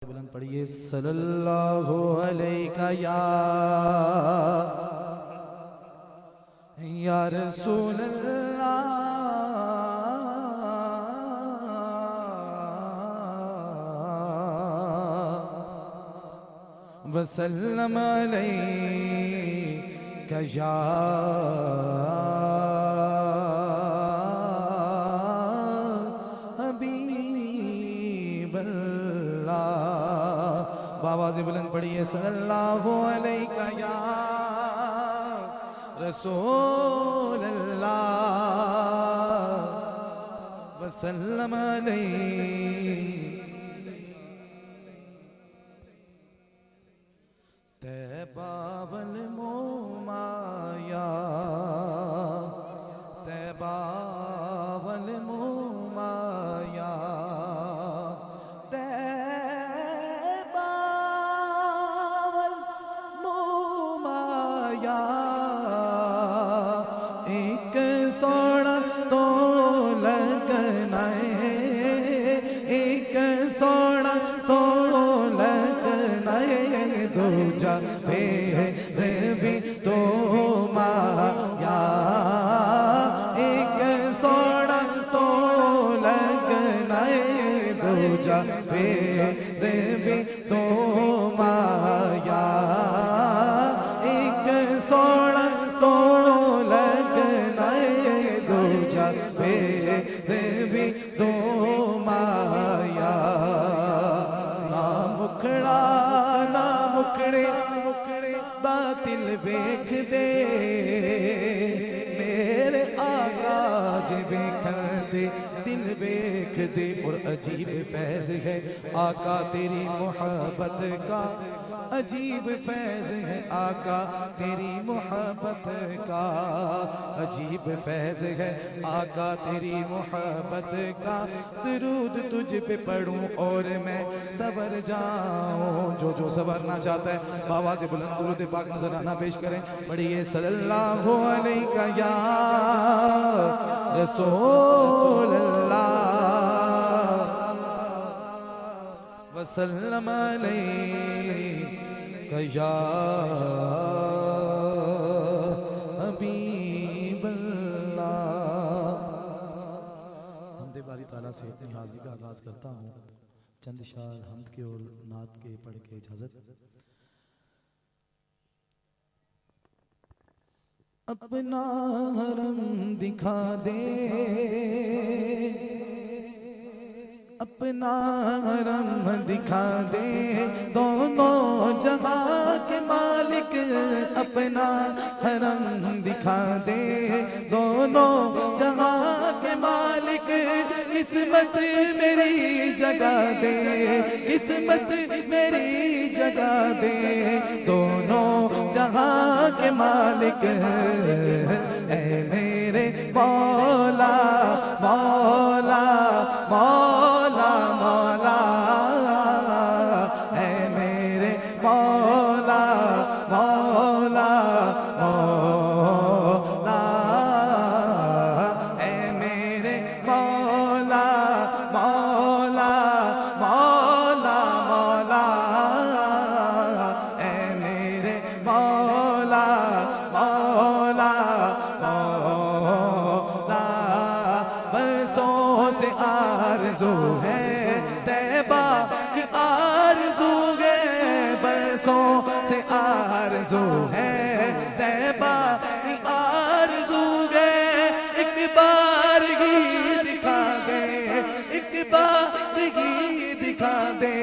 बुलंद पढ़िए सल्लल्लाहु अलैहि या रसूल अल्लाह वसल्लम अलैका या आवाज़ बुलंद पढ़िए सल्लल्लाहु अलैका या रसूल अल्लाह वसल्लम तैबा वल मोमाया तैबा वल मोमाया एक सोना तो लगना है, एक सोना तो लगना है, दूजा फिर भी तो माया एक सोना तो लगना है, दूजा फिर भी तो माया एक सोना तो लगना है, दूजा फिर भी तो माया ना मुखड़ा ना मुखड़े बातिल वेख दे मेरे आगाज वेखन दे दिल वेख दे और अजीब फैज़ है आका तेरी मोहब्बत का अजीब फैज़ है आका तेरी मोहब्बत का अजीब फैज़ है आका तेरी मोहब्बत का दुरूद तुझ पे पढ़ूं और मैं सबर जाऊं जो जो सवरना चाहता है आवाज़ बुलंद दुरूद पाक नजराना पेश करें पढ़िए सल्लल्लाहु अलैका या रसूल अल्लाह वसल्लम अलैका या हबीब अल्लाह। हमदे बारी ताला से अपनी हाज़िरी का आगाज़ करता हूँ चंद इशार हमद के और नात के पढ़ के इजाज़त। अपना हरम दिखा दे अपना हरम दिखा दे दोनों जहां के मालिक अपना हरम दिखा दे दोनों जहां के मालिक किस्मत मेरी जगा दे किस्मत मेरी जगा दे दोनों जहां के मालिक ऐ मेरे मौला मौला मौला मौला ऐ मेरे मौला मौला मौला ऐ मेरे मौला मौला मौला मौला ऐ मेरे मौला मौला मौला बरसों से आरज़ू है तैबा की आरज़ू है बरसों से आरज़ू है तैबा की आरज़ू है एक बार ही दिखा दे एक बार ही दिखा दे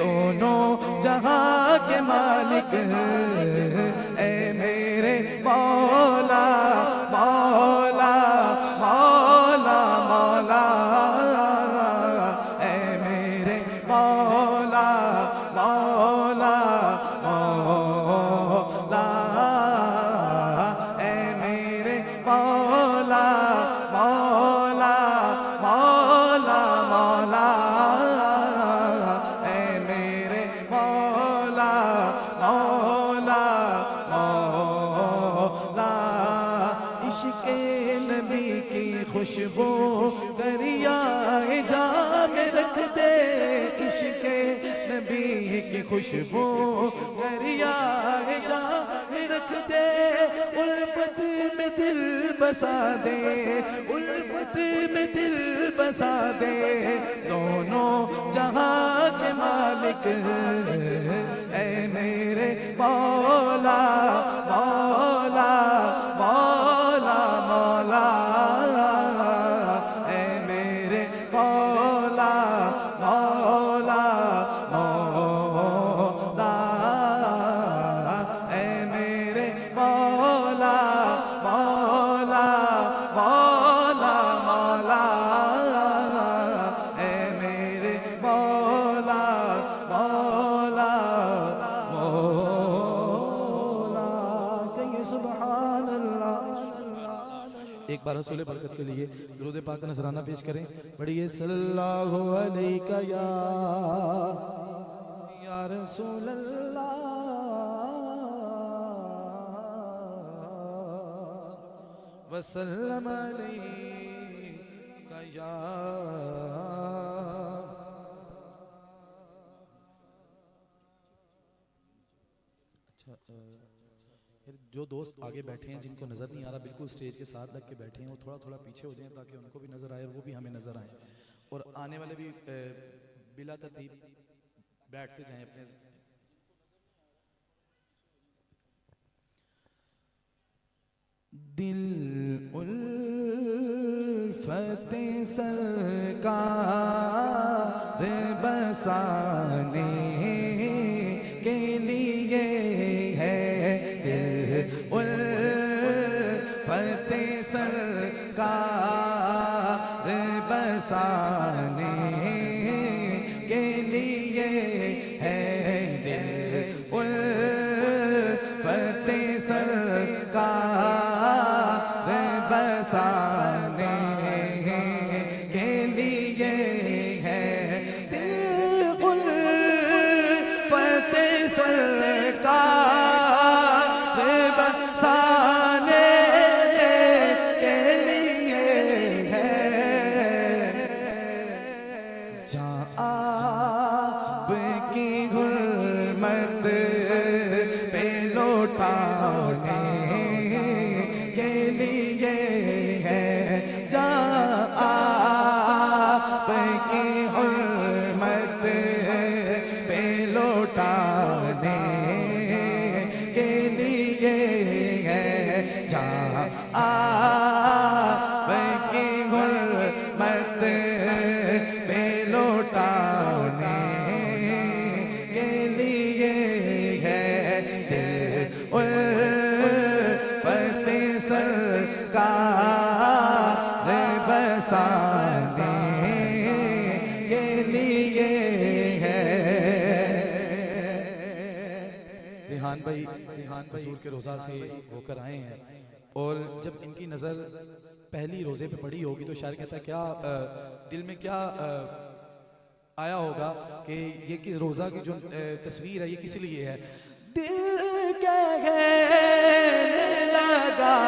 दोनों जहां के मालिक ऐ मेरे मौला मौला मौला मौला ऐ मेरे मौला मौला मौला ऐ मेरे मौला मौला मौला मौला ऐ मेरे मौला मौला मौला इश्क़े नबी की खुशबू दरियाए जा में रख दे इश्क़े नबी नबी की खुशबू गरिया जा रख दे, उल्फत में दिल बसा दे, उल्फत में दिल बसा दे, दोनों जहां के मालिक ऐ मेरे मौला मौला मौला मौला, ऐ मेरे मौला मौला मौला, ऐ मेरे मौला मौला मौला मौला, ऐ मेरे मौला मौला मौला। कहिए सुभान अल्लाह। एक बार रसूल बरकत के लिए दुरूद पाक का नजराना पेश करें। पढ़िए सल्लल्लाहु अलैका या रसूल अल्लाह वसल्लम अलैका या। अच्छा, फिर जो दोस्त आगे बैठे हैं जिनको नज़र नहीं आ रहा, बिल्कुल स्टेज के साथ लग के बैठे हैं, वो थोड़ा थोड़ा पीछे हो जाएं ताकि उनको भी नज़र आए और वो भी हमें नज़र आए, और आने वाले भी बिला तरतीब बैठते जाएं अपने। दिल उल्फत सरकार बसाने के लिए है, दिल उल्फत सरकार बसाने के लिए है, दिल उल्फत सरकार बसाने के लिए है, दिल उल्फत सरकार बसाने के लिए है, जहाँ आपकी गुरमत पे लौटाने के लिए है, जहाँ आपकी गुरमत पे लौटाने के लिए है, जहाँ आपकी गुरमत पे लौटाने के लिए है, दिल उल्फत सरकार बसाने के लिए है। रेहान भाई हजूर के रोज़ा से होकर आए हैं, और जब इनकी नज़र पहली रोज़े पे पड़ी होगी तो शायद कहता है क्या दिल में क्या आया होगा कि ये किस रोज़ा की जो तस्वीर है ये किस लिए है। दिल कहने लगा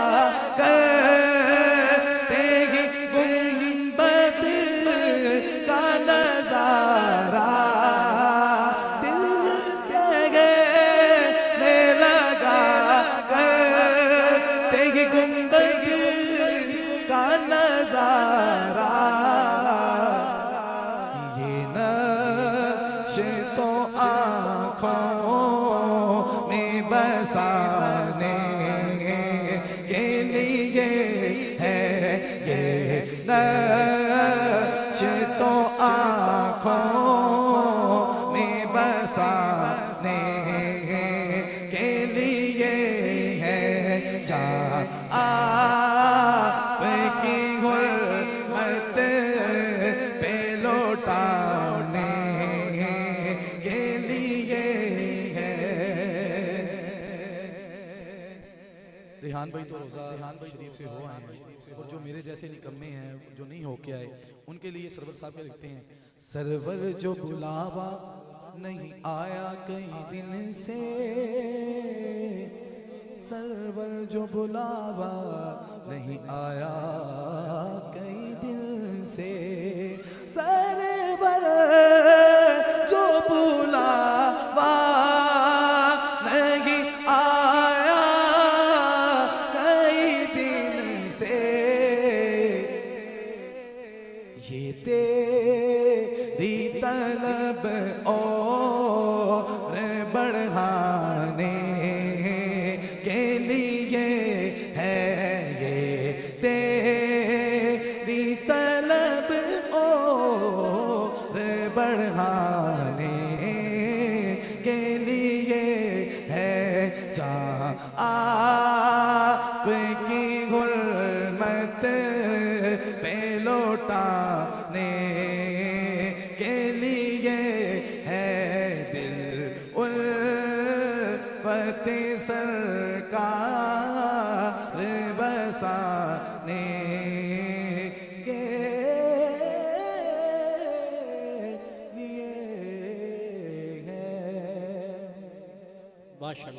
करते ही गुंबद का नजारा, दिल कहने लगा करते ही गुंबद का नजारा, ये नक्श तो आँखों में बसाने के लिए है, ये नक्श तो आँखों में बसाने के लिए है, जहाँ आपकी गुरमत पे लौटाने के लिए है। रेहान भाई तो रोज़ा शरीफ से हो आए हैं, और जो मेरे जैसे निकम्मे हैं जो नहीं होके आए उनके लिए सरवर साहब क्या लिखते हैं। सरवर जो बुलावा नहीं आया कई दिन से, सरवर जो बुलावा नहीं आया कई दिन से, सरवर जो बुलावा बढ़ाने के लिए है ये तेरी तलब और बढ़ाने के लिए है जहाँ आपकी गुलमत पे लौटाने के लिए है दिल उल्फत सरकार बसाने के लिए है। माशाअल्लाह।